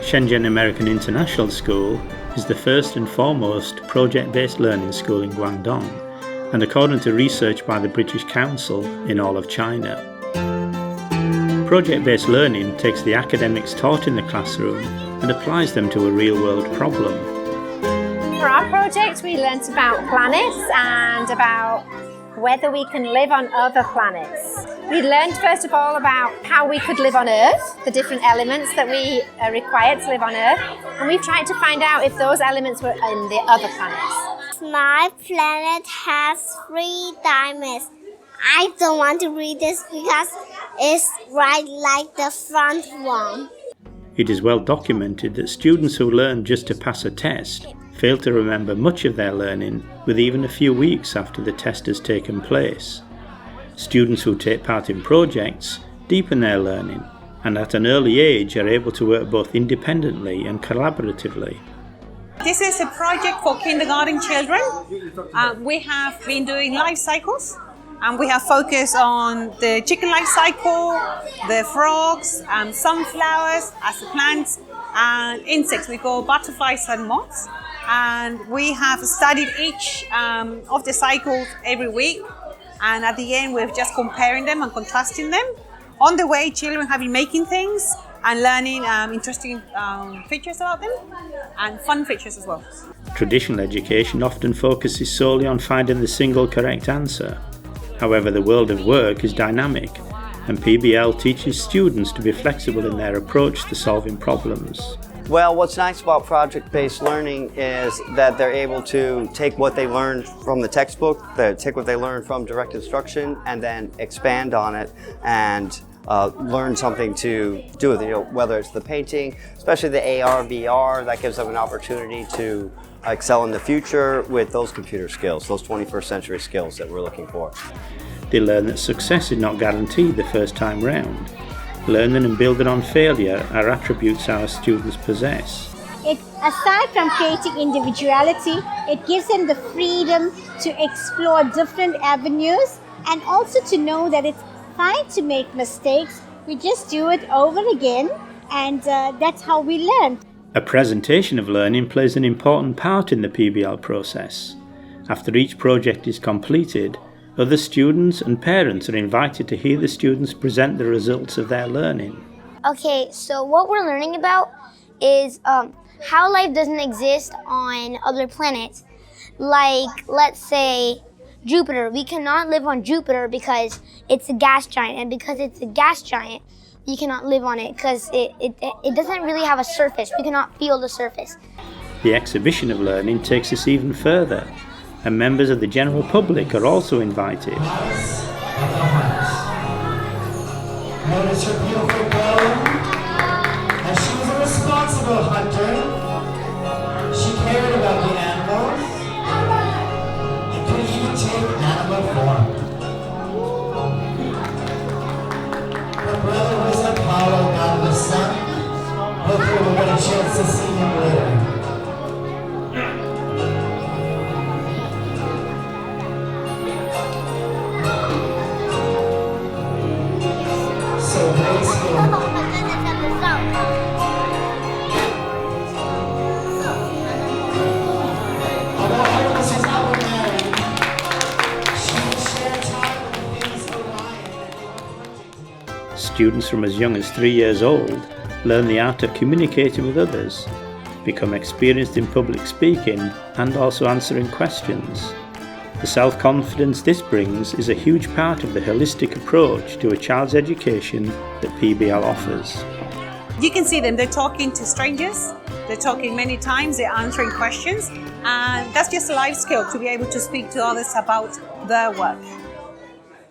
Shenzhen American International School is the first and foremost project-based learning school in Guangdong, and according to research by the British Council, in all of China. Project-based learning takes the academics taught in the classroom and applies them to a real-world problem. For our project, we learnt about planets and about whether we can live on other planets. We learned first of all about how we could live on Earth, the different elements that we are required to live on Earth, and we've tried to find out if those elements were in the other planets. My planet has 3 diamonds. I don't want to read this because it's right like the front one. It is well documented that students who learn just to pass a test fail to remember much of their learning with even a few weeks after the test has taken place. Students who take part in projects deepen their learning and at an early age are able to work both independently and collaboratively. This is a project for kindergarten children. We have been doing life cycles, and we have focused on the chicken life cycle, the frogs, sunflowers as the plants, and insects. We call butterflies and moths. And we have studied each of the cycles every week. And at the end, we're just comparing them and contrasting them. On the way, children have been making things and learning interesting features about them and fun features as well. Traditional education often focuses solely on finding the single correct answer. However, the world of work is dynamic, and PBL teaches students to be flexible in their approach to solving problems. Well, what's nice about project-based learning is that they're able to take what they learned from the textbook, take what they learned from direct instruction, and then expand on it and learn something to do with it. Whether it's the painting, especially the AR, VR, that gives them an opportunity to excel in the future with those computer skills, those 21st century skills that we're looking for. They learn that success is not guaranteed the first time round. Learning and building on failure are attributes our students possess. Aside from creating individuality, it gives them the freedom to explore different avenues and also to know that it's fine to make mistakes. We just do it over again, and that's how we learn. A presentation of learning plays an important part in the PBL process. After each project is completed, other students and parents are invited to hear the students present the results of their learning. Okay, so what we're learning about is how life doesn't exist on other planets. Like, let's say, Jupiter. We cannot live on Jupiter because it's a gas giant, and because it's a gas giant, we cannot live on it because it doesn't really have a surface. We cannot feel the surface. The exhibition of learning takes us even further, and members of the general public are also invited. Notice her beautiful bow, and she was a responsible hunter. She cared about the animals, and could even take animal form. Her brother was Apollo, god of the sun. Hopefully we'll get a chance to see him later. So graceful. Although Artemis is not married, she will share time with the famous Orion that they were hunting together. Students from as young as 3 years old learn the art of communicating with others, become experienced in public speaking and also answering questions. The self-confidence this brings is a huge part of the holistic approach to a child's education that PBL offers. You can see them, they're talking to strangers, they're talking many times, they're answering questions, and that's just a life skill to be able to speak to others about their work.